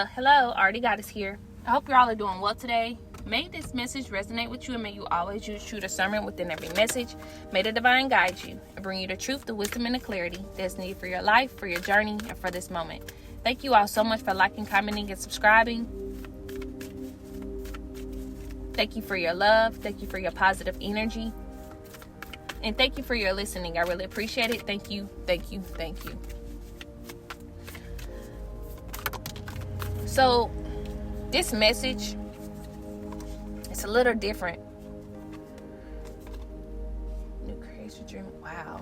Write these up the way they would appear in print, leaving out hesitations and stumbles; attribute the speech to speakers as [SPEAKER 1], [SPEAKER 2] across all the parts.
[SPEAKER 1] Hello, Already Got Us here. I hope you all are doing well today. May this message resonate with you, and may you always use true discernment within every message. May the divine guide you and bring you the truth, the wisdom, and the clarity that's needed for your life, for your journey, and for this moment. Thank you all so much for liking, commenting, and subscribing. Thank you for your love. Thank you for your positive energy. And thank you for your listening. I really appreciate it. Thank you, thank you, thank you. So, this message, it's a little different. New creation dream. Wow.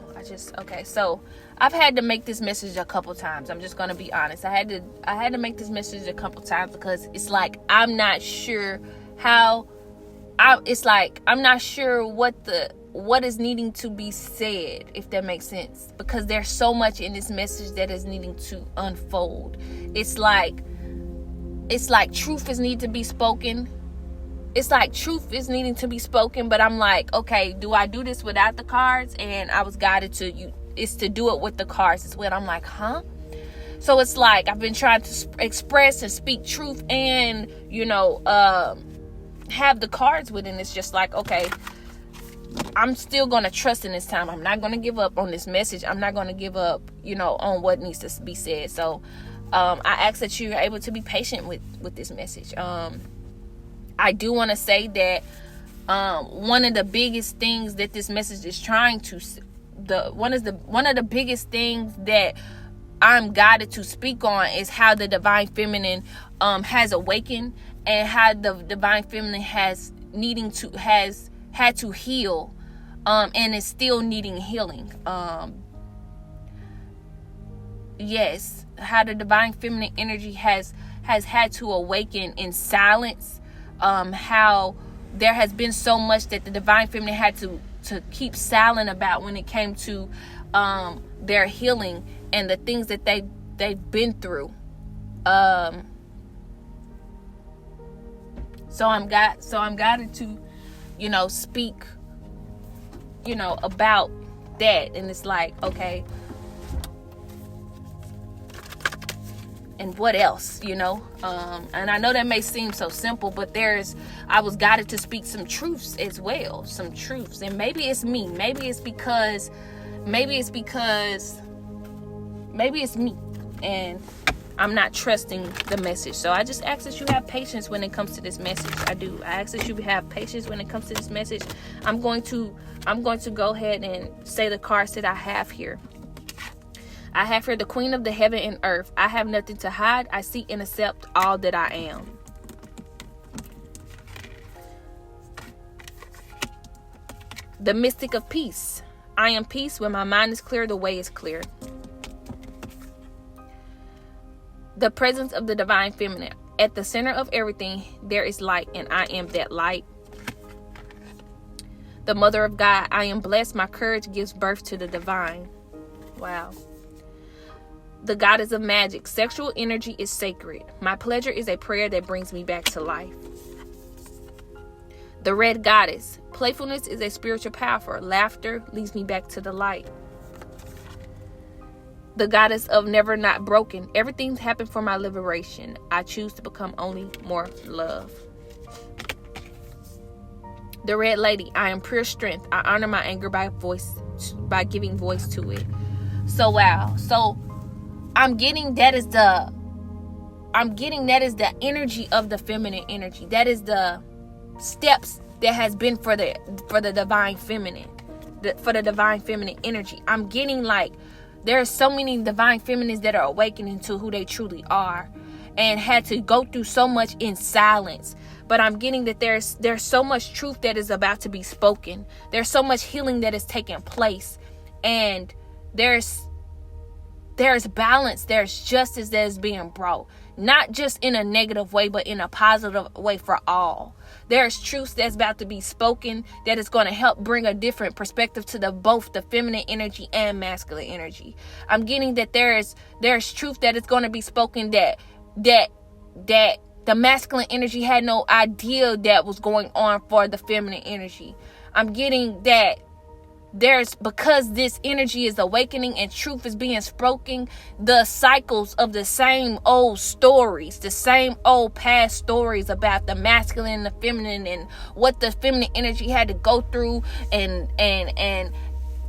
[SPEAKER 1] Okay. So, I've had to make this message a couple times. I'm just going to be honest. I had to make this message a couple times because it's like I'm not sure I'm not sure what is needing to be said, if that makes sense, because there's so much in this message that is needing to unfold. It's like truth is needing to be spoken. It's like truth is needing to be spoken, but I'm like, okay, do I do this without the cards? And I was guided to do it with the cards as well. I'm like, huh? So it's like I've been trying to express and speak truth and, have the cards with it. And it's just like, okay, I'm still going to trust in this time. I'm not going to give up on this message. I'm not going to give up, on what needs to be said. So I ask that you're able to be patient with this message. I do want to say that one of the biggest things that this message is trying to, one of the biggest things that I'm guided to speak on is how the divine feminine has awakened, and how the divine feminine has had to heal, and is still needing healing. Yes, how the divine feminine energy has had to awaken in silence. How there has been so much that the divine feminine had to keep silent about when it came to their healing and the things that they've been through. So I'm guided to, speak, about that. And it's like, okay, and what else, and I know that may seem so simple, but I was guided to speak some truths as well, and maybe it's me, maybe it's me, and I'm not trusting the message. So I just ask that you have patience when it comes to this message. I ask that you have patience when it comes to this message. I'm going to go ahead and say the cards that I have here. I have here the Queen of the Heaven and Earth. I have nothing to hide. I seek and accept all that I am. The Mystic of Peace. I am peace. When my mind is clear, the way is clear. The presence of the divine feminine. At the center of everything, there is light, and I am that light. The Mother of God. I am blessed. My courage gives birth to the divine. Wow. The Goddess of Magic. Sexual energy is sacred. My pleasure is a prayer that brings me back to life. The Red Goddess. Playfulness is a spiritual power. Laughter leads me back to the light. The Goddess of Never Not Broken. Everything's happened for my liberation. I choose to become only more love. The Red Lady. I am pure strength. I honor my anger by giving voice to it. So wow. So I'm getting that is the energy of the feminine energy. That is the steps that has been for the divine feminine, for the divine feminine energy. I'm getting like there are so many divine feminines that are awakening to who they truly are, and had to go through so much in silence. But I'm getting that there's so much truth that is about to be spoken. There's so much healing that is taking place, and there's balance, there's justice that is being brought, not just in a negative way, but in a positive way for all. There's truth that's about to be spoken that is going to help bring a different perspective to both the feminine energy and masculine energy. I'm getting that there's truth that is going to be spoken that the masculine energy had no idea that was going on for the feminine energy. I'm getting that because this energy is awakening and truth is being spoken, the cycles of the same old stories, the same old past stories about the masculine and the feminine and what the feminine energy had to go through and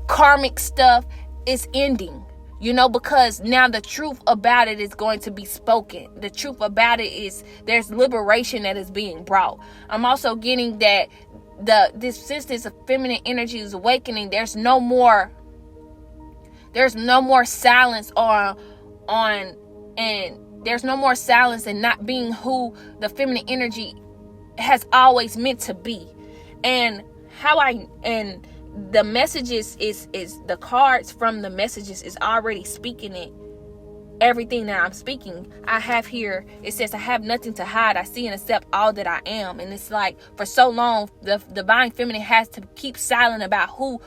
[SPEAKER 1] karmic stuff is ending. Because now the truth about it is going to be spoken. The truth about it is there's liberation that is being brought. I'm also getting that since this feminine energy is awakening, there's no more silence and there's no more silence and not being who the feminine energy has always meant to be. And the messages is the cards from the messages is already speaking it. Everything that I'm speaking, I have here, it says, I have nothing to hide. I see and accept all that I am. And it's like, for so long, the divine feminine has to keep silent about who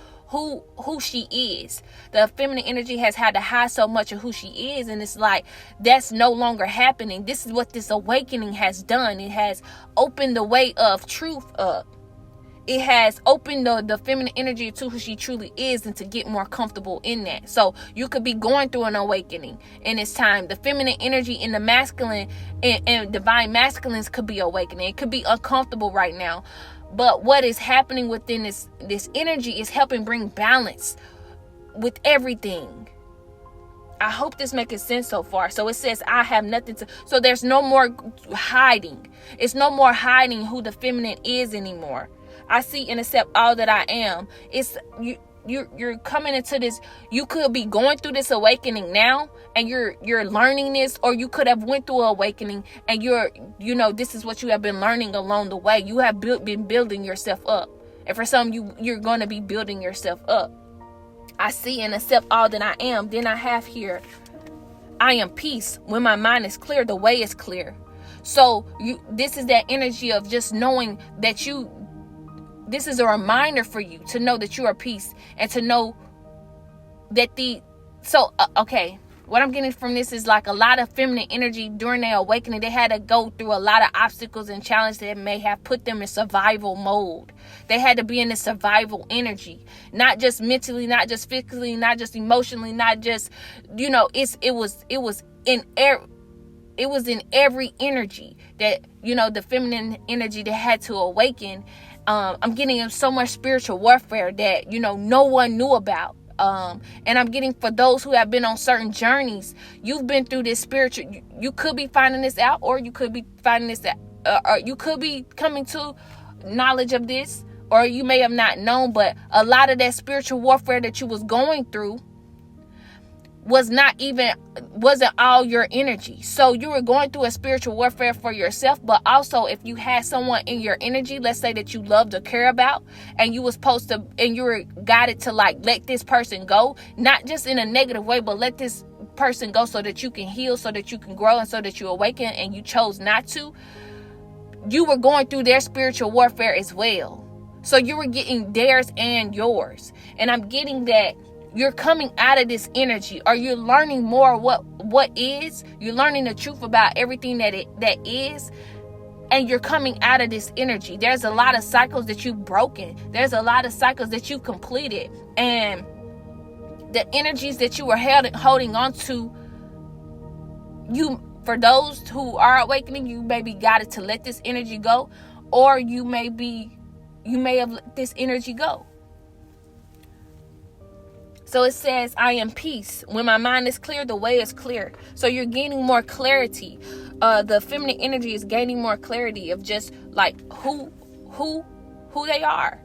[SPEAKER 1] she is. The feminine energy has had to hide so much of who she is. And it's like, that's no longer happening. This is what this awakening has done. It has opened the way of truth up. It has opened the feminine energy to who she truly is and to get more comfortable in that. So you could be going through an awakening in this time. The feminine energy and the masculine and divine masculines could be awakening. It could be uncomfortable right now. But what is happening within this energy is helping bring balance with everything. I hope this makes sense so far. So it says, I have nothing to... So there's no more hiding. It's no more hiding who the feminine is anymore. I see and accept all that I am. It's you're coming into this. You could be going through this awakening now, and you're learning this, or you could have went through an awakening, and this is what you have been learning along the way. You have been building yourself up, and for some you're going to be building yourself up. I see and accept all that I am. Then I have here, I am peace. When my mind is clear, the way is clear. So this is that energy of just knowing that this is a reminder for you to know that you are peace and to know that okay. What I'm getting from this is like a lot of feminine energy during their awakening. They had to go through a lot of obstacles and challenges that may have put them in survival mode. They had to be in the survival energy, not just mentally, not just physically, not just emotionally, not just, it was in every energy that, the feminine energy that had to awaken. I'm getting so much spiritual warfare that, no one knew about. And I'm getting for those who have been on certain journeys, you've been through this spiritual, you could be finding this out, or you could be finding this out, or you could be coming to knowledge of this, or you may have not known, but a lot of that spiritual warfare that you was going through wasn't all your energy. So you were going through a spiritual warfare for yourself, but also if you had someone in your energy, let's say that you loved or care about, and you were guided to let this person go, not just in a negative way, but let this person go so that you can heal, so that you can grow, and so that you awaken, and you chose not to. You were going through their spiritual warfare as well. So you were getting theirs and yours. And I'm getting that you're coming out of this energy, or you're learning more what is. You're learning the truth about everything that is, and you're coming out of this energy. There's a lot of cycles that you've broken. There's a lot of cycles that you've completed, and the energies that you were holding on to, for those who are awakening, you may be guided to let this energy go, or you may have let this energy go. So it says, I am peace. When my mind is clear, the way is clear. So you're gaining more clarity. The feminine energy is gaining more clarity of just who they are.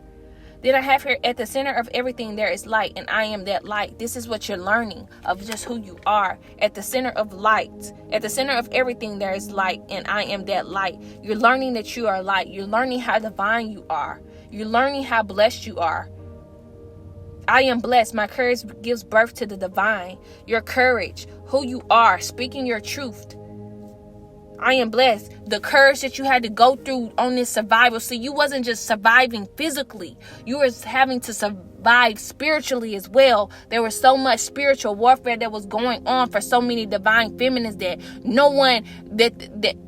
[SPEAKER 1] Then I have here, at the center of everything there is light, and I am that light. This is what you're learning of just who you are. At the center of light, at the center of everything there is light, and I am that light. You're learning that you are light. You're learning how divine you are. You're learning how blessed you are. I am blessed. My courage gives birth to the divine. Your courage, who you are, speaking your truth. I am blessed. The courage that you had to go through on this survival. See, you wasn't just surviving physically. You were having to survive spiritually as well. There was so much spiritual warfare that was going on for so many divine feminines that no one, that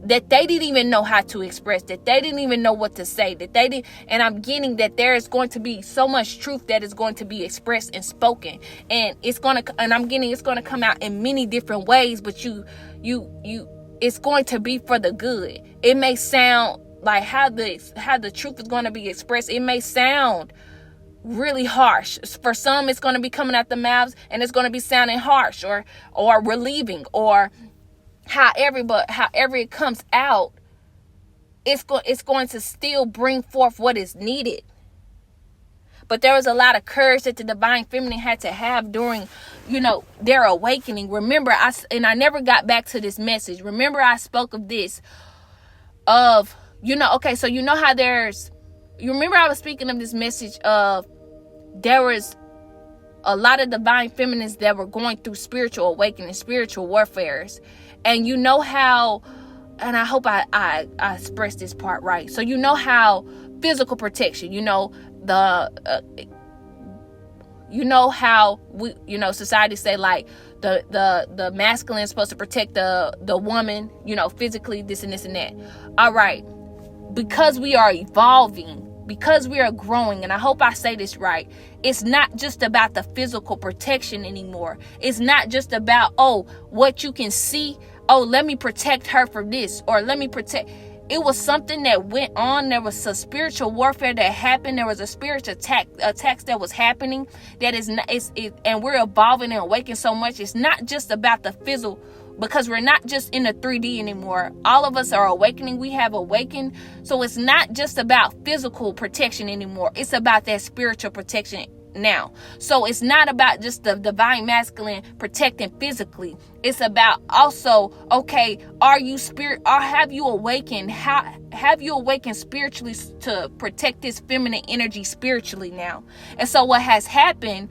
[SPEAKER 1] they didn't even know how to express, that they didn't even know what to say, that they didn't. And I'm getting that there is going to be so much truth that is going to be expressed and spoken, and it's going to come out in many different ways, but it's going to be for the good. It may sound like how the truth is going to be expressed, it may sound really harsh. For some, it's going to be coming out the mouths and it's going to be sounding harsh or relieving, or however it comes out, it's going to still bring forth what is needed. But there was a lot of courage that the divine feminine had to have during, their awakening. Remember, I never got back to this message. Remember, I spoke of this, of, okay, so how you remember I was speaking of this message of there was a lot of divine feminines that were going through spiritual awakening, spiritual warfares. And how, and I hope I expressed this part right. So how physical protection, how we, society say like the masculine is supposed to protect the woman, physically, this and this and that. All right. Because we are evolving, because we are growing, and I hope I say this right, it's not just about the physical protection anymore. It's not just about, what you can see. Let me protect her from this, or let me protect. It was something that went on. There was a spiritual warfare that happened. There was a spiritual attacks that was happening. That is not, and we're evolving and awakening so much. It's not just about the physical, because we're not just in the 3D anymore. All of us are awakening. We have awakened. So it's not just about physical protection anymore. It's about that spiritual protection now. So it's not about just the divine masculine protecting physically. It's about also, okay, have you awakened? Have you awakened spiritually to protect this feminine energy spiritually now? And so what has happened,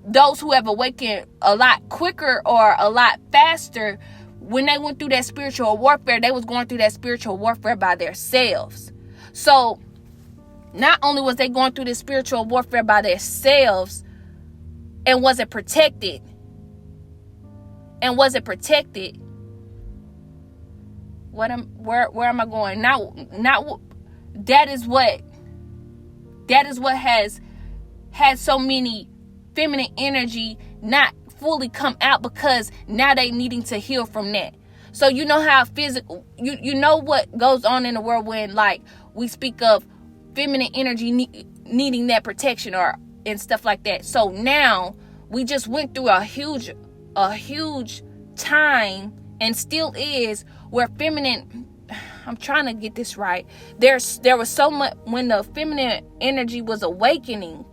[SPEAKER 1] those who have awakened a lot quicker or a lot faster, when they went through that spiritual warfare, they was going through that spiritual warfare by themselves. So not only was they going through this spiritual warfare by themselves and wasn't protected, where am I going? That is what has had so many feminine energy not fully come out, because now they needing to heal from that. So how physical, what goes on in the world when like we speak of feminine energy needing that protection and stuff like that. So now we just went through a huge time, and still is, where feminine, I'm trying to get this right. There was so much when the feminine energy was awakening.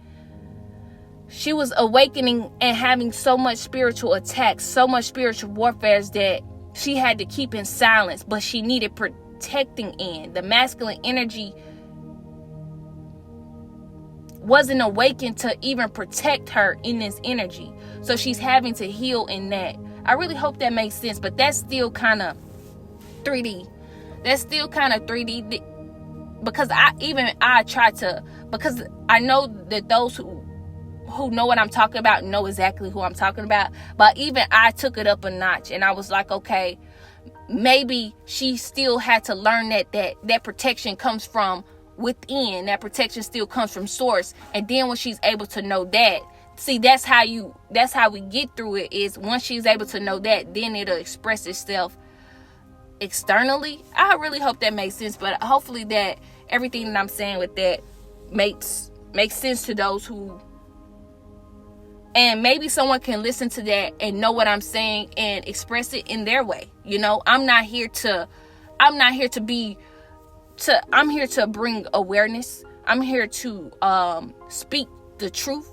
[SPEAKER 1] She was awakening and having so much spiritual attacks, so much spiritual warfare that she had to keep in silence, but she needed protecting in. The masculine energy wasn't awakened to even protect her in this energy. So she's having to heal in that. I really hope that makes sense, but that's still kind of 3D. Because I try to, because I know that those who know what I'm talking about know exactly who I'm talking about. But even I took it up a notch, and I was like, okay, maybe she still had to learn that protection comes from within. That protection still comes from source. And then when she's able to know that, see, that's how we get through it, is once she's able to know that, then it'll express itself externally. I really hope that makes sense, but hopefully that everything that I'm saying with that makes sense to those who, and maybe someone can listen to that and know what I'm saying and express it in their way. I'm here to bring awareness. I'm here to speak the truth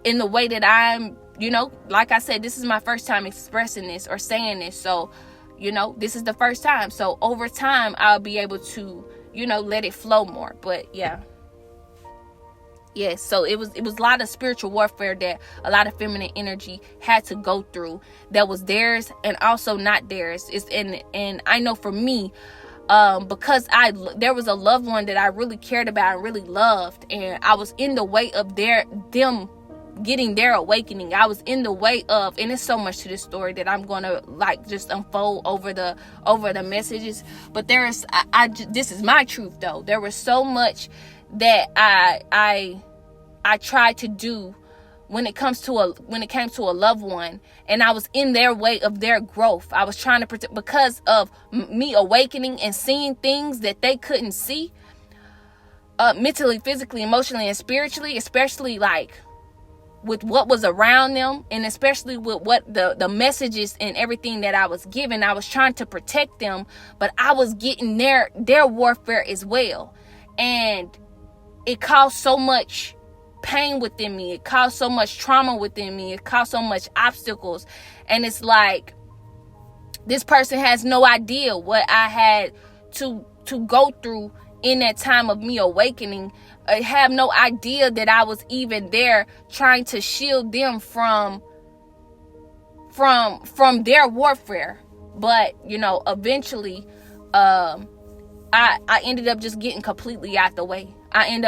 [SPEAKER 1] in the way that I'm, like I said, this is my first time expressing this or saying this. So, this is the first time. So over time, I'll be able to, let it flow more. But yeah. Yes, so it was a lot of spiritual warfare that a lot of feminine energy had to go through, that was theirs and also not theirs. And I know for me, because there was a loved one that I really cared about and really loved, and I was in the way of them getting their awakening. I was in the way of, and it's so much to this story that I'm gonna like just unfold over the messages, but this is my truth though. There was so much that I tried to do when it came to a loved one, and I was in their way of their growth. I was trying to protect because of me awakening and seeing things that they couldn't see, mentally, physically, emotionally, and spiritually, especially like with what was around them, and especially with what the messages and everything that I was given. I was trying to protect them, but I was getting their warfare as well, and it caused so much pain within me. It caused so much trauma within me. It caused so much obstacles. And it's like, this person has no idea what I had to go through in that time of me awakening. I have no idea that I was even there trying to shield them from their warfare. But, eventually, I ended up just getting completely out the way. And,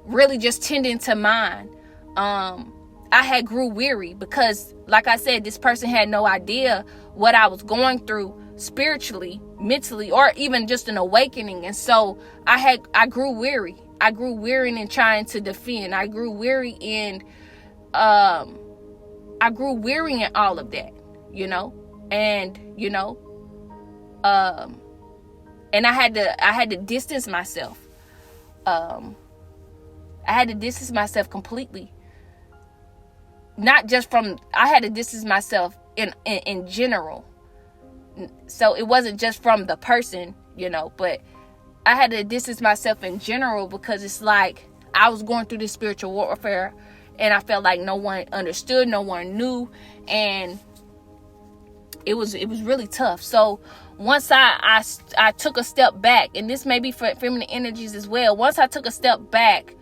[SPEAKER 1] really just tending to mine. I had grew weary because, like I said, this person had no idea what I was going through spiritually, mentally, or even just an awakening. And so I grew weary. I grew weary in trying to defend. I grew weary in all of that, and I had to distance myself. I had to distance myself completely. Not just from, I had to distance myself in general. So it wasn't just from the person, but I had to distance myself in general, because it's like I was going through this spiritual warfare, and I felt like no one understood, no one knew, and it was really tough. So once I took a step back, and this may be for feminine energies as well. Once I took a step back,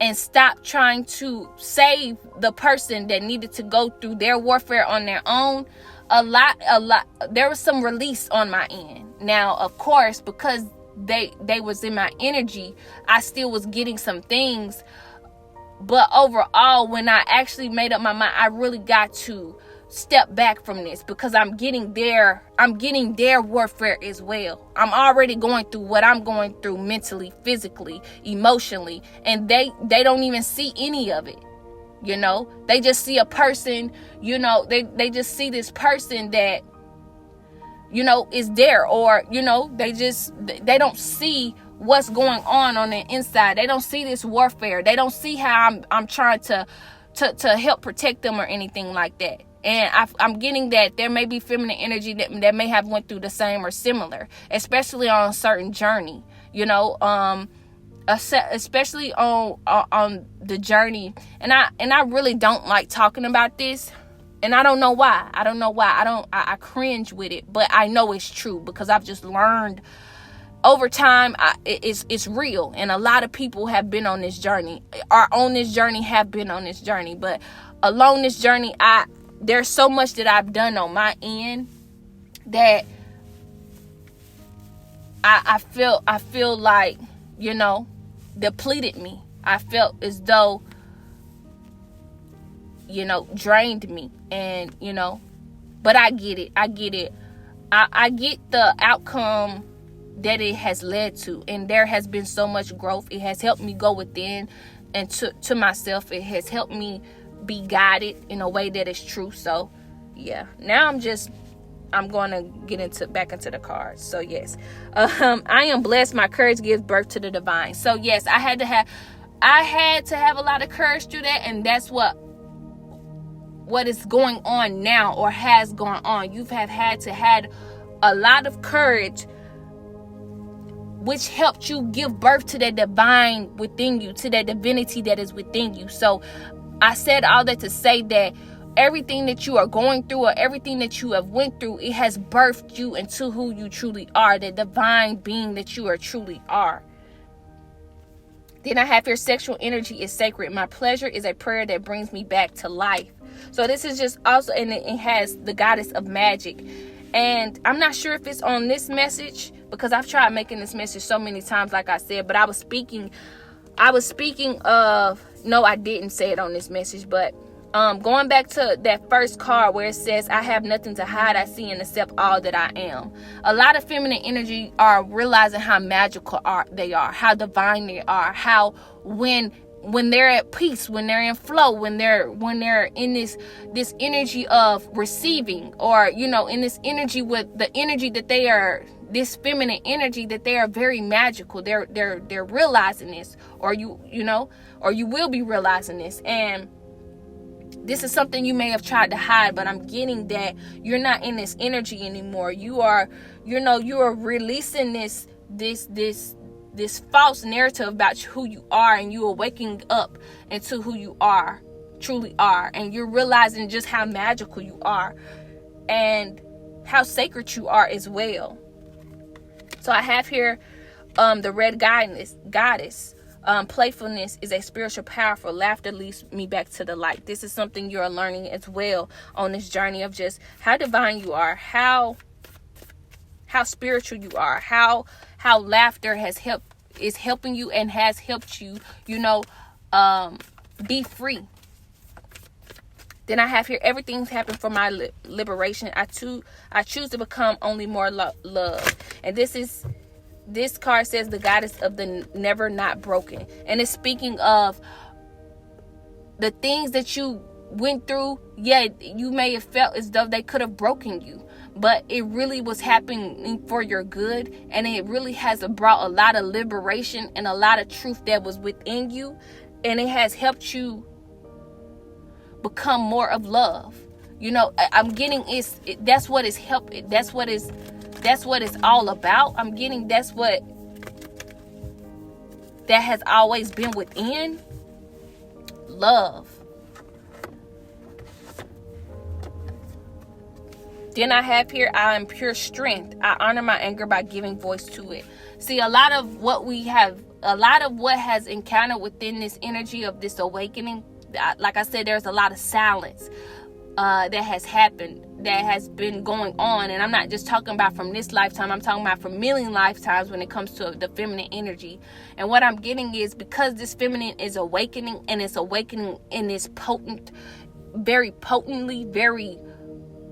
[SPEAKER 1] and stopped trying to save the person that needed to go through their warfare on their own, a lot, there was some release on my end. Now, of course, because they was in my energy, I still was getting some things. But overall, when I actually made up my mind, I really got to step back from this, because I'm getting their warfare as well. I'm already going through what I'm going through mentally, physically, emotionally, and they don't even see any of it. They just see a person, they just see this person that, is there, or, they don't see what's going on the inside. They don't see this warfare. They don't see how I'm trying to help protect them or anything like that. And I'm getting that there may be feminine energy that may have went through the same or similar, especially on a certain journey, especially on the journey. And I really don't like talking about this, and I don't know why. I cringe with it, but I know it's true, because I've just learned over time. It's real, and a lot of people have been on this journey, but along this journey, there's so much that I've done on my end that I feel like, depleted me. I felt as though, drained me. And, but I get it. I get the outcome that it has led to. And there has been so much growth. It has helped me go within and to myself. It has helped me be guided in a way that is true. So yeah, now I'm going to get back into the cards. So yes, I am blessed. My courage gives birth to the divine. So yes, I had to have a lot of courage through that, and that's what is going on now, or has gone on. You have had to had a lot of courage, which helped you give birth to that divine within you, to that divinity that is within you. So I said all that to say that everything that you are going through, or everything that you have went through, it has birthed you into who you truly are, the divine being that you are truly are. Then I have here, sexual energy is sacred. My pleasure is a prayer that brings me back to life. So this is just also, and it has the goddess of magic. And I'm not sure if it's on this message, because I've tried making this message so many times, like I said, but I was speaking of, no, I didn't say it on this message, but going back to that first card where it says, I have nothing to hide, I see and accept all that I am. A lot of feminine energy are realizing how magical they are, how divine they are, how when they're at peace, when they're in flow, when they're in this energy of receiving, or, you know, in this energy with the energy that they are, this feminine energy, that they are very magical. They're realizing this, or you will be realizing this. And this is something you may have tried to hide, but I'm getting that you're not in this energy anymore. You are releasing this false narrative about who you are, and you are waking up into who you are, truly are, and you're realizing just how magical you are and how sacred you are as well. So I have here the red goddess. Playfulness is a spiritual power, for laughter leads me back to the light. This is something you're learning as well on this journey of just how divine you are, how spiritual you are, how laughter is helping you and has helped you, be free. Then I have here, everything's happened for my liberation. I choose to become only more love. And this card says the goddess of the never not broken. And it's speaking of the things that you went through. Yeah, you may have felt as though they could have broken you, but it really was happening for your good. And it really has brought a lot of liberation and a lot of truth that was within you. And it has helped you become more of love. I'm getting that's what is helping. That's what it's all about. I'm getting that has always been within. Love. Then I have here, I am pure strength. I honor my anger by giving voice to it. See, a lot of what has encountered within this energy of this awakening, like I said, there's a lot of silence that has happened, that has been going on. And I'm not just talking about from this lifetime, I'm talking about from million lifetimes when it comes to the feminine energy. And what I'm getting is, because this feminine is awakening, and it's awakening in this very potently, very,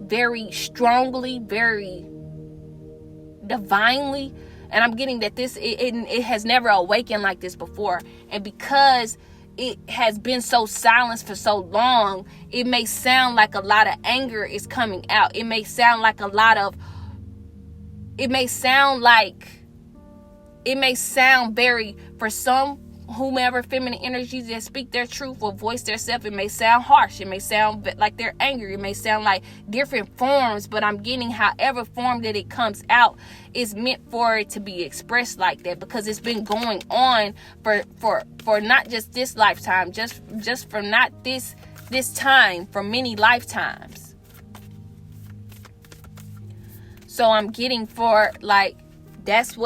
[SPEAKER 1] very strongly, very divinely. And I'm getting that it has never awakened like this before. And because it has been so silenced for so long, it may sound like a lot of anger is coming out. It may sound very, for some, whomever feminine energies that speak their truth or voice their self, it may sound harsh. It may sound like they're angry. It may sound like different forms, but I'm getting however form that it comes out is meant for it to be expressed like that, because it's been going on for not just this lifetime, just for not this time, for many lifetimes. So I'm getting that's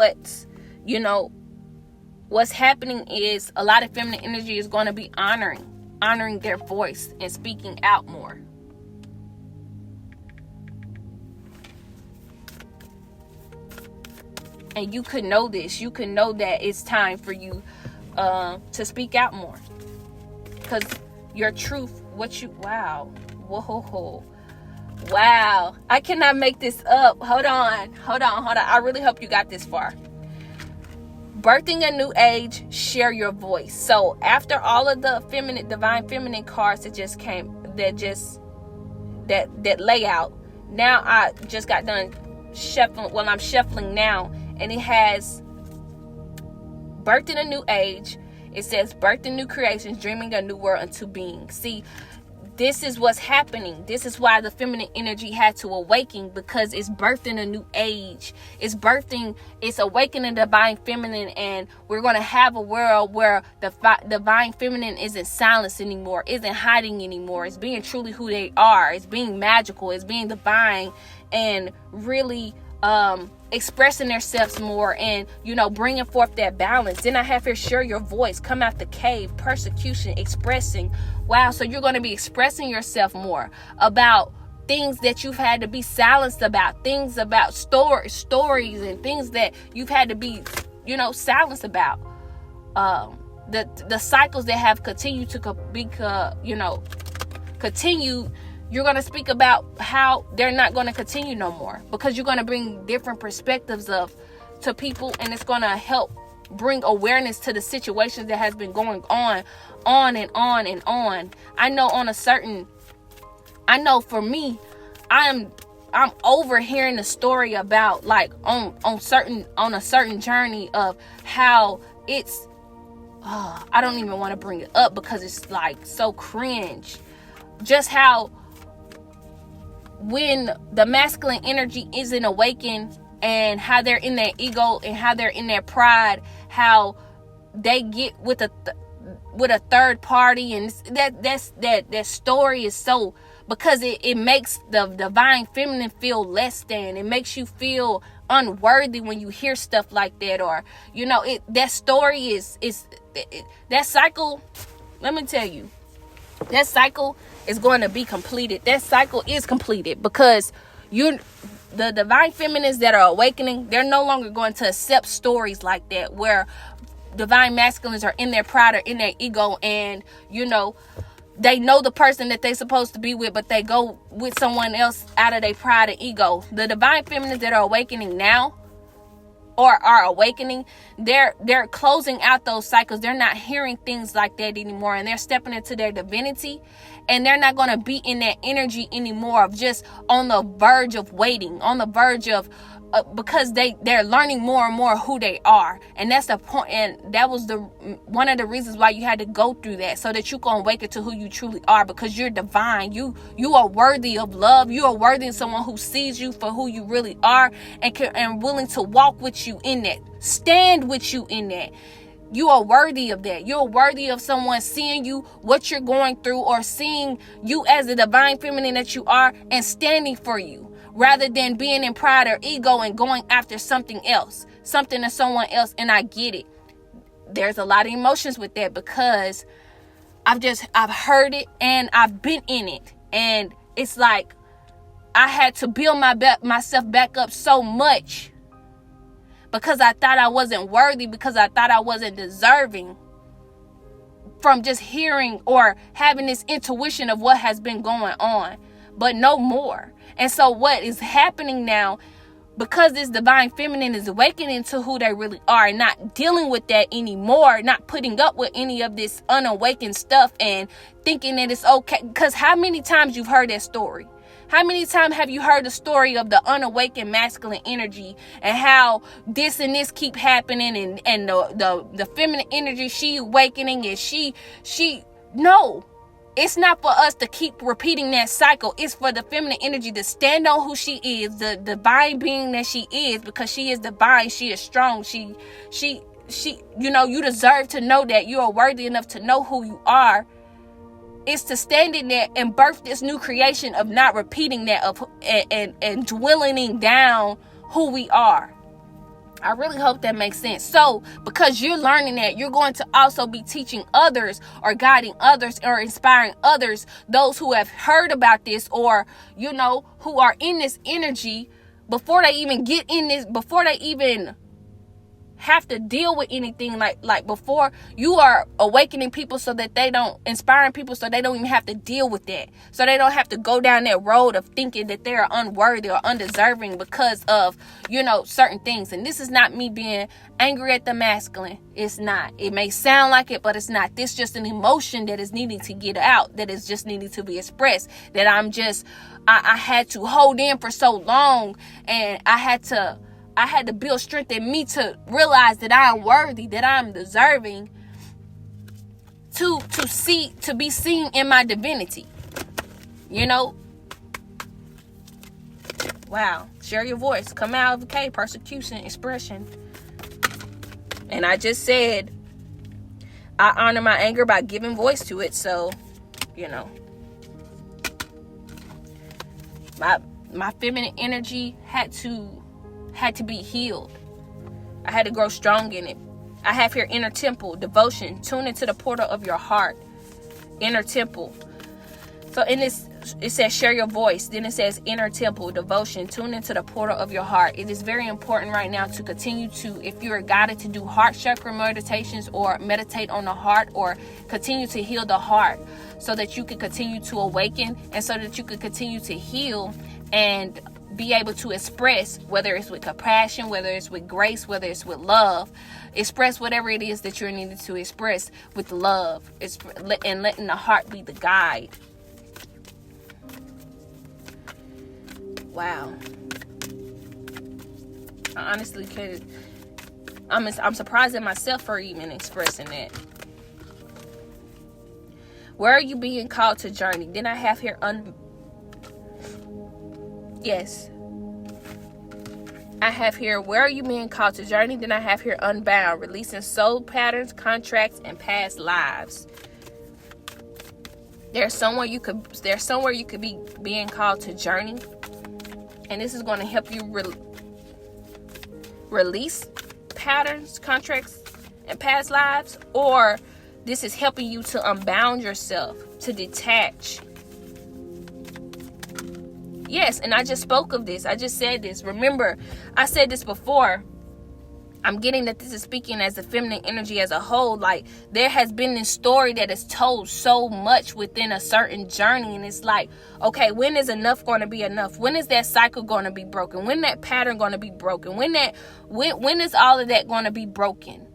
[SPEAKER 1] what's happening is a lot of feminine energy is going to be honoring their voice and speaking out more. And you could know this. You could know that it's time for you to speak out more. Because your truth, wow. Whoa. Wow. I cannot make this up. Hold on. I really hope you got this far. Birthing a new age, share your voice. So after all of the divine feminine cards that just came, that layout, now I just got done shuffling. Well, I'm shuffling now, and it has birthing a new age. It says birthing new creations, dreaming a new world into being. See, this is what's happening. This is why the feminine energy had to awaken, because it's birthing a new age. It's awakening the divine feminine, and we're going to have a world where the divine feminine isn't silenced anymore, isn't hiding anymore. It's being truly who they are. It's being magical. It's being divine, and really expressing themselves more, and bringing forth that balance. Then I have here, share your voice, come out the cave, persecution, expressing. Wow, so you're going to be expressing yourself more about things that you've had to be silenced about, things about stories and things that you've had to be silenced about, the cycles that have continued to continue. You're going to speak about how they're not going to continue no more, because you're going to bring different perspectives to people, and it's going to help bring awareness to the situations that has been going on and on and on. I know for me, I'm overhearing the story about, like, on a certain journey of how it's I don't even want to bring it up because it's like so cringe. Just how when the masculine energy isn't awakened, and how they're in their ego and how they're in their pride, how they get with a third party, and that story is so, because it makes the divine feminine feel less than. It makes you feel unworthy when you hear stuff like that, or that story is that cycle. Let me tell you, that cycle is going to be completed. That cycle is completed, because the divine feminines that are awakening, they're no longer going to accept stories like that, where divine masculines are in their pride or in their ego, and they know the person that they're supposed to be with, but they go with someone else out of their pride and ego. The divine feminines that are awakening now, or are awakening, they're closing out those cycles. They're not hearing things like that anymore, and they're stepping into their divinity, and they're not going to be in that energy anymore of just on the verge of waiting, on the verge of because they're learning more and more who they are. And that's the point, and that was one of the reasons why you had to go through that, so that you can awaken to who you truly are, because you're divine. You are worthy of love. You are worthy of someone who sees you for who you really are, and willing to walk with you in that, stand with you in that. You are worthy of that. You're worthy of someone seeing you, what you're going through, or seeing you as the divine feminine that you are, and standing for you, rather than being in pride or ego and going after something else, something or someone else. And I get it. There's a lot of emotions with that, because I've heard it and I've been in it. And it's like I had to build myself back up so much, because I thought I wasn't worthy, because I thought I wasn't deserving, from just hearing or having this intuition of what has been going on, but no more. And so what is happening now, because this divine feminine is awakening to who they really are, and not dealing with that anymore, not putting up with any of this unawakened stuff and thinking that it's okay. Because how many times you've heard that story? How many times have you heard the story of the unawakened masculine energy, and how this and this keep happening, and the feminine energy, she awakening, and she no. It's not for us to keep repeating that cycle. It's for the feminine energy to stand on who she is, the divine being that she is, because she is divine. She is strong. She, you deserve to know that you are worthy enough to know who you are. It's to stand in there and birth this new creation of not repeating that, and dwelling down who we are. I really hope that makes sense. So, because you're learning that, you're going to also be teaching others, or guiding others, or inspiring others, those who have heard about this, or, who are in this energy, before they even get in this, before they even have to deal with anything, like before you are awakening people, so that they don't, inspiring people, so they don't even have to deal with that, so they don't have to go down that road of thinking that they're unworthy or undeserving because of certain things. And this is not me being angry at the masculine. It's not. It may sound like it, but it's not. This is just an emotion that is needing to get out, that is just needing to be expressed, that I had to hold in for so long, and I had to build strength in me to realize that I am worthy, that I am deserving to be seen in my divinity. Wow. Share your voice. Come out of the cave. Persecution, expression. And I just said, I honor my anger by giving voice to it. So, my feminine energy had to had to be healed. I had to grow strong in it. I have here inner temple, devotion, tune into the portal of your heart. Inner temple. So in this, it says share your voice. Then it says inner temple, devotion, tune into the portal of your heart. It is very important right now to continue to, if you are guided to do heart chakra meditations or meditate on the heart or continue to heal the heart so that you can continue to awaken and so that you can continue to heal and be able to express, whether it's with compassion, whether it's with grace, whether it's with love, express whatever it is that you're needed to express with love and letting the heart be the guide. Wow. I honestly can't. I'm surprised at myself for even expressing that. Where are you being called to journey? Then I have here Yes. I have here, where are you being called to journey? Then I have here unbound, releasing soul patterns, contracts, and past lives. There's somewhere you could be being called to journey. And this is going to help you release patterns, contracts, and past lives. Or this is helping you to unbound yourself, to detach. Yes, and I just spoke of this. I just said this. Remember, I said this before. I'm getting that this is speaking as the feminine energy as a whole. Like, there has been this story that is told so much within a certain journey. And it's like, okay, when is enough going to be enough? When is that cycle going to be broken? When that pattern going to be broken? When is all of that going to be broken?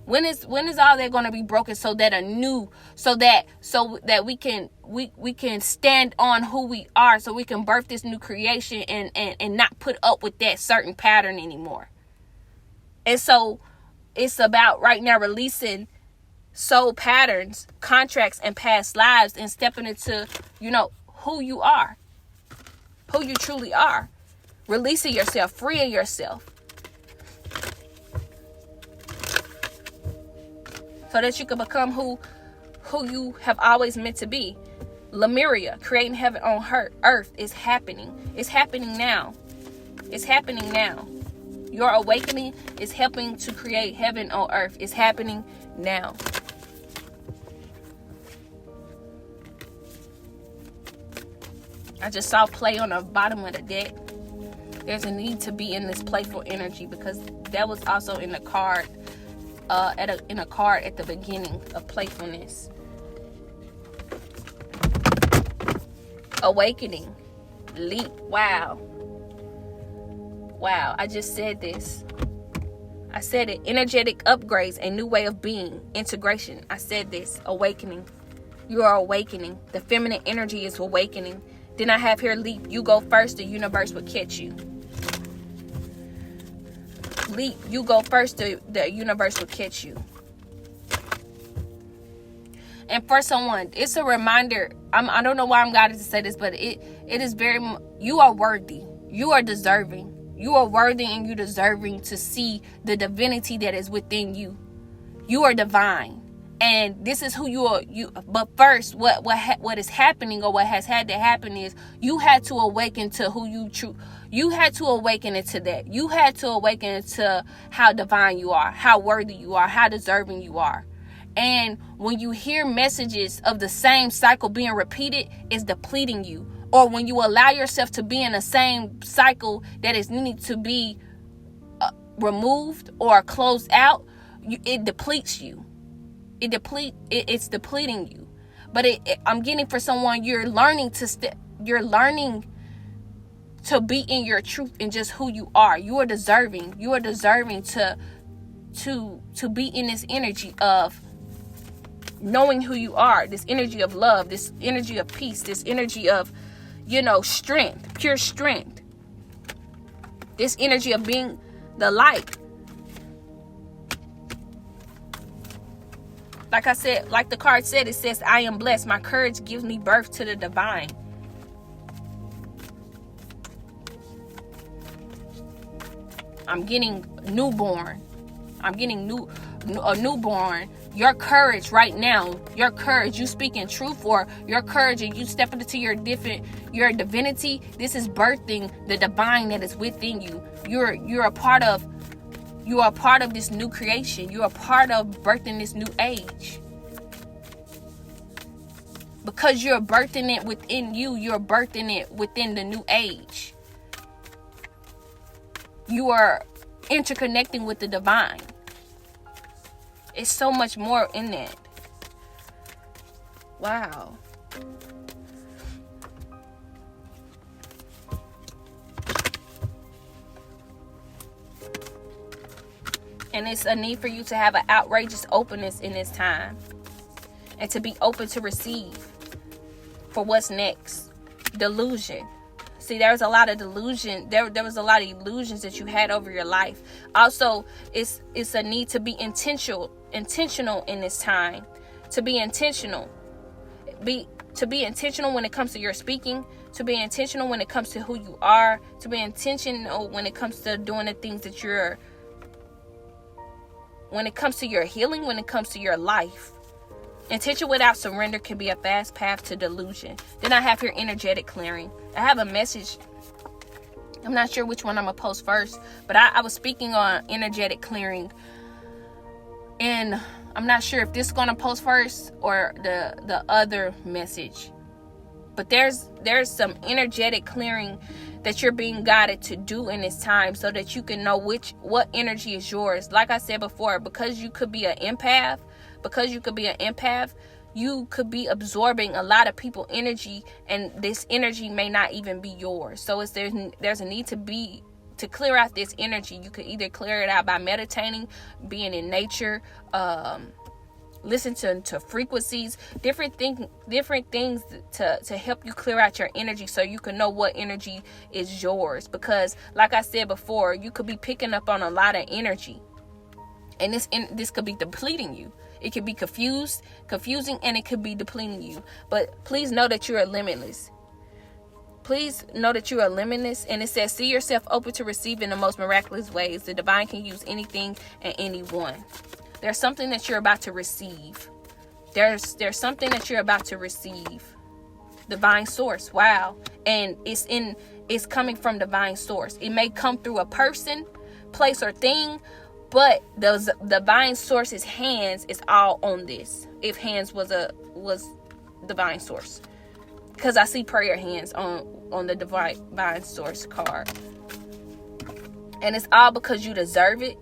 [SPEAKER 1] When is all that going to be broken so that we can stand on who we are, so we can birth this new creation and not put up with that certain pattern anymore. And so it's about right now releasing soul patterns, contracts, and past lives and stepping into, who you are, who you truly are, releasing yourself, freeing yourself. So that you can become who you have always meant to be. Lemuria, creating heaven on earth, is happening. It's happening now. It's happening now. Your awakening is helping to create heaven on earth. It's happening now. I just saw play on the bottom of the deck. There's a need to be in this playful energy because that was also in the card. In a card at the beginning of playfulness. Awakening. Leap. Wow. I just said this. I said it. Energetic upgrades, a new way of being. Integration. I said this. Awakening. You are awakening. The feminine energy is awakening. Then I have here leap. You go first, the universe will catch you. Leap. You go first, the universe will catch you. And for someone, it's a reminder. I don't know why I'm guided to say this, but it is very. You are worthy. You are deserving. You are worthy, and you deserving to see the divinity that is within you. You are divine, and this is who you are. But first, what is happening, or what has had to happen, is you had to awaken to who you true. You had to awaken into that. You had to awaken to how divine you are, how worthy you are, how deserving you are. And when you hear messages of the same cycle being repeated, it's depleting you. Or when you allow yourself to be in the same cycle that is needing to be removed or closed out, it depletes you. It's depleting you. But I'm getting for someone, you're learning to be in your truth and just who you are. You are deserving. You are deserving to be in this energy of knowing who you are, this energy of love, this energy of peace, this energy of, strength, pure strength. This energy of being the light. Like I said, like the card said, it says, I am blessed. My courage gives me birth to the divine. I'm getting newborn. I'm getting a newborn. Your courage right now, your courage, you speaking truth, or your courage and you stepping into your divinity, this is birthing the divine that is within you. You're a part of this new creation. You're a part of birthing this new age. Because you're birthing it within you, you're birthing it within the new age. You are interconnecting with the divine. It's so much more in that. Wow. And it's a need for you to have an outrageous openness in this time. And to be open to receive for what's next. Delusion. See, there was a lot of delusion. There was a lot of illusions that you had over your life. Also, it's a need to be intentional in this time. To be intentional. To be intentional when it comes to your speaking. To be intentional when it comes to who you are. To be intentional when it comes to doing the things that when it comes to your healing, when it comes to your life. Intention without surrender can be a fast path to delusion. Then I have here energetic clearing. I have a message. I'm not sure which one I'm going to post first, but I was speaking on energetic clearing. And I'm not sure if this is going to post first or the other message. But there's some energetic clearing that you're being guided to do in this time so that you can know what energy is yours. Like I said before, because you could be an empath, you could be absorbing a lot of people's energy, and this energy may not even be yours. So there's a need to clear out this energy. You could either clear it out by meditating, being in nature, listen to frequencies, different things to help you clear out your energy so you can know what energy is yours. Because like I said before, you could be picking up on a lot of energy, and this could be depleting you. It could be confusing, and it could be depleting you. But please know that you are limitless. Please know that you are limitless. And it says, see yourself open to receive in the most miraculous ways. The divine can use anything and anyone. There's something that you're about to receive. There's something that you're about to receive. Divine source. Wow. And it's coming from divine source. It may come through a person, place, or thing, but the divine source's hands is all on this. If hands was divine source, because I see prayer hands on the divine source card, and it's all because you deserve it.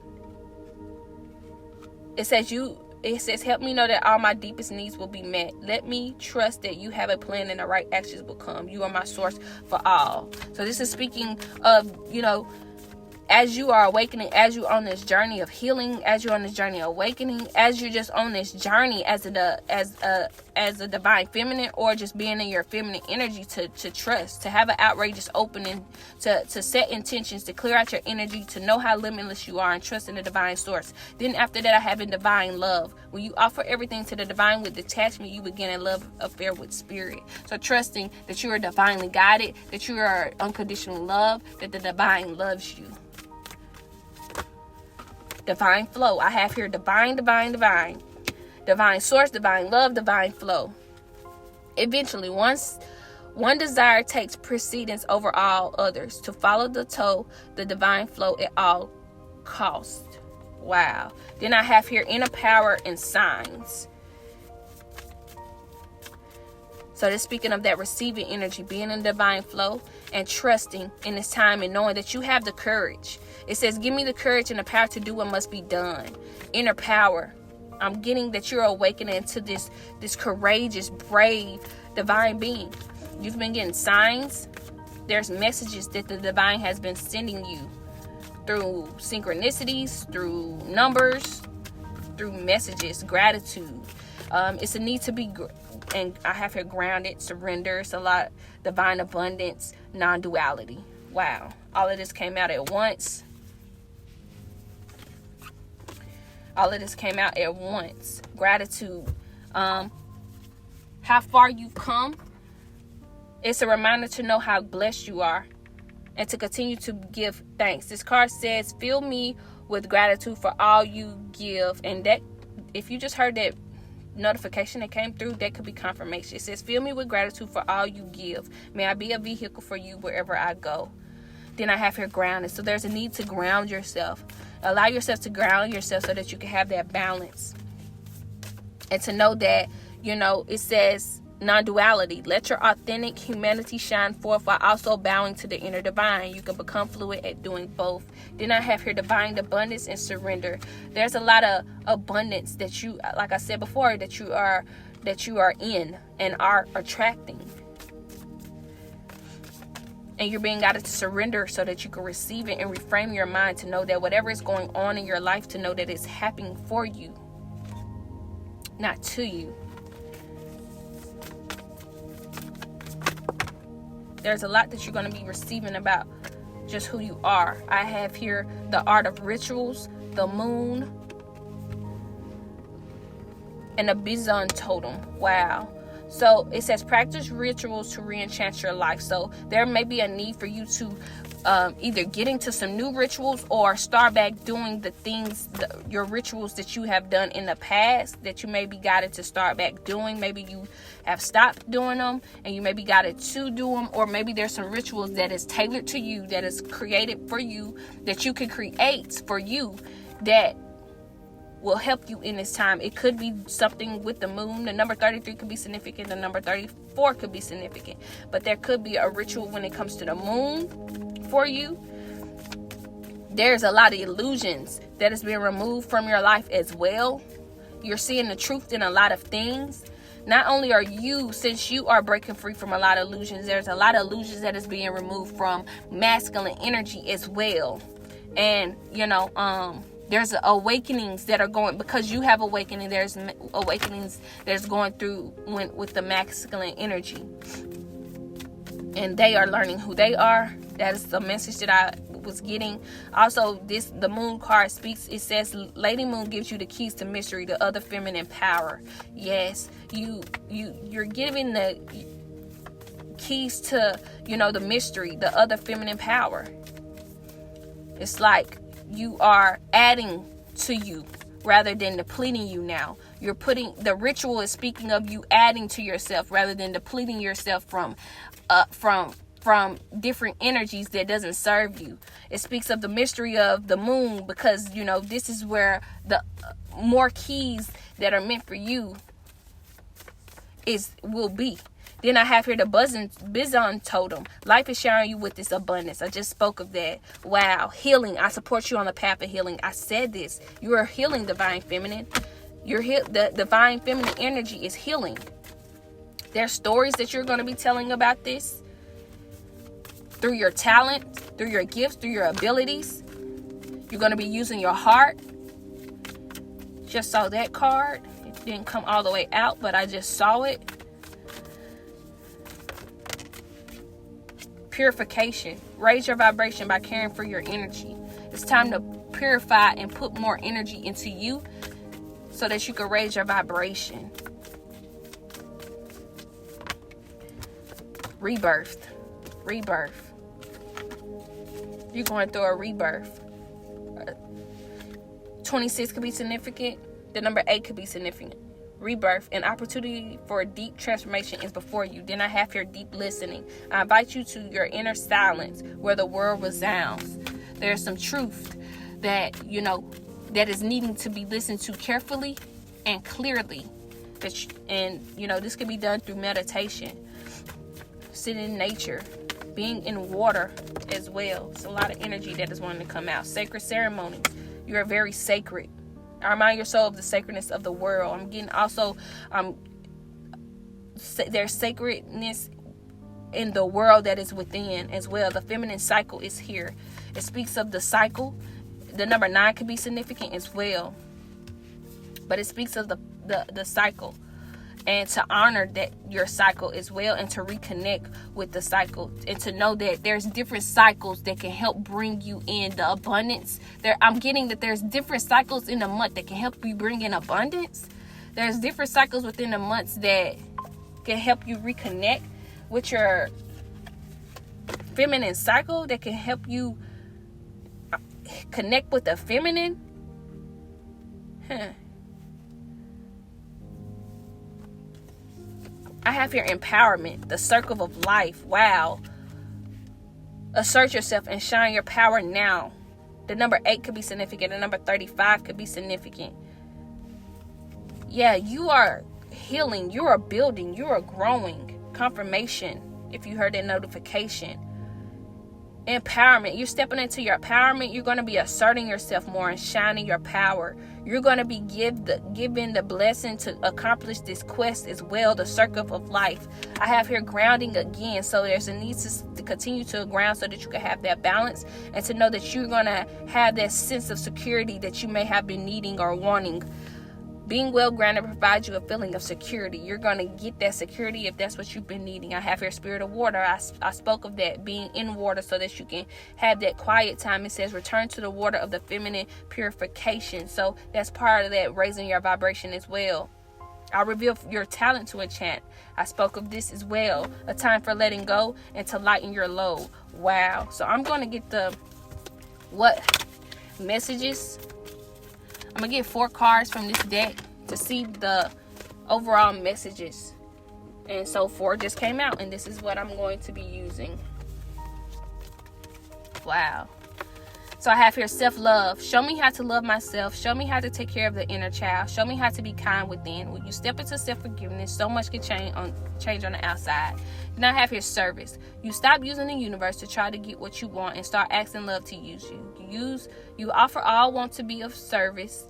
[SPEAKER 1] It says, help me know that all my deepest needs will be met. Let me trust that you have a plan and the right actions will come. You are my source for all. So this is speaking of, as you are awakening, as you're on this journey of healing, as you're on this journey of awakening, as you're just on this journey as a divine feminine, or just being in your feminine energy, to trust, to have an outrageous opening, to set intentions, to clear out your energy, to know how limitless you are, and trust in the divine source. Then after that, I have in divine love. When you offer everything to the divine with detachment, you begin a love affair with spirit. So trusting that you are divinely guided, that you are unconditional love, that the divine loves you. Divine flow. I have here divine source, divine love, divine flow. Eventually, one desire takes precedence over all others, to follow the divine flow at all costs. Wow. Then I have here inner power and signs. So this speaking of that receiving energy, being in divine flow and trusting in this time, and knowing that you have the courage. It says, give me the courage and the power to do what must be done. Inner power. I'm getting that you're awakening to this courageous, brave, divine being. You've been getting signs. There's messages that the divine has been sending you through synchronicities, through numbers, through messages, gratitude. It's a need to be, and I have here grounded, surrender. It's a lot, divine abundance, non-duality. Wow. All of this came out at once. Gratitude. How far you've come. It's a reminder to know how blessed you are and to continue to give thanks. This card says, fill me with gratitude for all you give, and that if you just heard that notification that came through, that could be confirmation. It says, fill me with gratitude for all you give. May I be a vehicle for you wherever I go. Then I have here grounded. So there's a need to ground yourself. Allow yourself to ground yourself so that you can have that balance. And to know that, it says non-duality. Let your authentic humanity shine forth while also bowing to the inner divine. You can become fluid at doing both. Then I have here divine abundance and surrender. There's a lot of abundance that you, like I said before, that you are in and are attracting. And you're being guided to surrender so that you can receive it and reframe your mind to know that whatever is going on in your life, to know that it's happening for you, not to you. There's a lot that you're going to be receiving about just who you are. I have here the art of rituals, the moon, and a Bizon totem. Wow. So it says practice rituals to re-enchant your life. So there may be a need for you to either get into some new rituals or start back doing the things, your rituals that you have done in the past that you may be guided to start back doing. Maybe you have stopped doing them and you may be guided to do them, or maybe there's some rituals that is tailored to you, that is created for you, that you can create for you, that will help you in this time. It could be something with the moon. The number 33 could be significant. The number 34 could be significant. But there could be a ritual when it comes to the moon for you. There's a lot of illusions that is being removed from your life as well. You're seeing the truth in a lot of things. Not only are you, since you are breaking free from a lot of illusions, there's a lot of illusions that is being removed from masculine energy as well. And, there's awakenings that are going, because you have awakening, there's awakenings that's going through with the masculine energy. And they are learning who they are. That is the message that I was getting. Also, the moon card speaks. It says Lady Moon gives you the keys to mystery, the other feminine power. Yes, you're giving the keys to, the mystery, the other feminine power. It's like you are adding to you rather than depleting you now. You're putting, the ritual is speaking of you adding to yourself rather than depleting yourself from different energies that doesn't serve you. It speaks of the mystery of the moon because, this is where the more keys that are meant for you will be. Then I have here the Bizon totem. Life is showering you with this abundance. I just spoke of that. Wow. Healing. I support you on the path of healing. I said this. You are healing, divine feminine. The divine feminine energy is healing. There's stories that you're going to be telling about this through your talent, through your gifts, through your abilities. You're going to be using your heart. Just saw that card. It didn't come all the way out, but I just saw it. Purification. Raise your vibration by caring for your energy. It's time to purify and put more energy into you so that you can raise your vibration. Rebirth. You're going through a rebirth. 26 could be significant. The number 8 could be significant. Rebirth, an opportunity for a deep transformation is before you. Then I have your deep listening. I invite you to your inner silence where the world resounds. There's some truth that, that is needing to be listened to carefully and clearly. This can be done through meditation, sitting in nature, being in water as well. It's a lot of energy that is wanting to come out. Sacred ceremonies. You are very sacred. I remind your soul of the sacredness of the world. I'm getting also, there's sacredness in the world that is within as well. The feminine cycle is here. It speaks of the cycle. The number 9 could be significant as well. But it speaks of the cycle. And to honor that your cycle as well, and to reconnect with the cycle, and to know that there's different cycles that can help bring you in the abundance. I'm getting that there's different cycles in the month that can help you bring in abundance. There's different cycles within the months that can help you reconnect with your feminine cycle, that can help you connect with the feminine. I have here empowerment, the circle of life. Wow. Assert yourself and shine your power now. The number 8 could be significant. The number 35 could be significant. Yeah, you are healing. You are building. You are growing. Confirmation, if you heard that notification. Empowerment. You're stepping into your empowerment. You're going to be asserting yourself more and shining your power. You're going to be given the blessing to accomplish this quest as well, the circle of life. I have here grounding again. So there's a need to continue to ground so that you can have that balance and to know that you're going to have that sense of security that you may have been needing or wanting. Being well grounded provides you a feeling of security. You're going to get that security if that's what you've been needing. I have here spirit of water. I spoke of that, being in water so that you can have that quiet time. It says return to the water of the feminine purification. So that's part of that, raising your vibration as well. I reveal your talent to enchant. I spoke of this as well. A time for letting go and to lighten your load. Wow. So I'm going to get the messages. I'm going to get 4 cards from this deck to see the overall messages. And so 4 just came out, and this is what I'm going to be using. Wow. So I have here self-love. Show me how to love myself. Show me how to take care of the inner child. Show me how to be kind within. When you step into self-forgiveness, so much can change on the outside. Then I have here service. You stop using the universe to try to get what you want and start asking love to use you. You offer all want to be of service.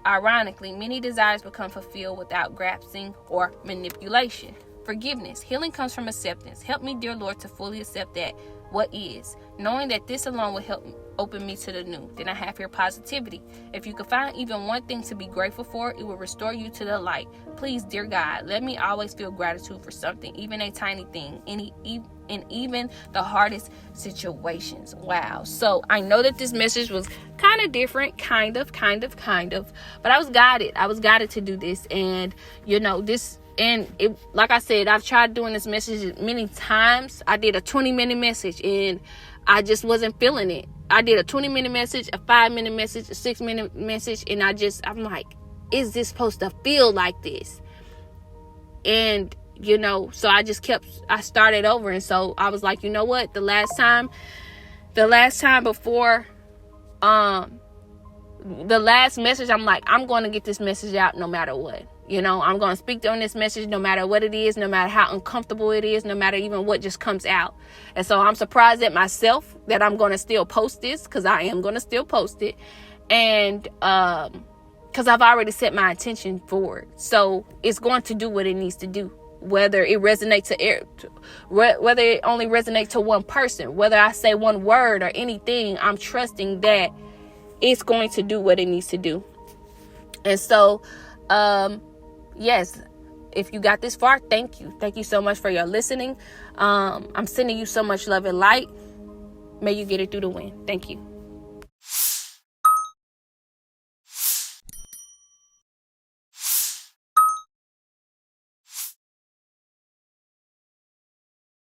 [SPEAKER 1] Ironically, many desires become fulfilled without grasping or manipulation. Forgiveness. Healing comes from acceptance. Help me, dear Lord, to fully accept that what is, knowing that this alone will help open me to the new. Then I have here positivity. If you could find even one thing to be grateful for, it will restore you to the light. Please, dear God, let me always feel gratitude for something, even a tiny thing, in even the hardest situations. Wow. So I know that this message was kind of different, kind of, but I was guided to do this. And like I said, I've tried doing this message many times. I did a 20-minute message and I just wasn't feeling it. I did a 20-minute message, a 5-minute message, a 6-minute message, and I'm like, is this supposed to feel like this? And so I started over. And so I was like, you know what? The last time before, the last message, I'm like, I'm going to get this message out no matter what. I'm going to speak on this message no matter what it is, no matter how uncomfortable it is, no matter even what just comes out. And so I'm surprised at myself that I'm going to still post this, because I am going to still post it. And, because I've already set my intention for it. So it's going to do what it needs to do. Whether it resonates whether it only resonates to one person, whether I say one word or anything, I'm trusting that it's going to do what it needs to do. And so, yes, if you got this far, thank you. Thank you so much for your listening. I'm sending you so much love and light. May you get it through the wind. Thank you.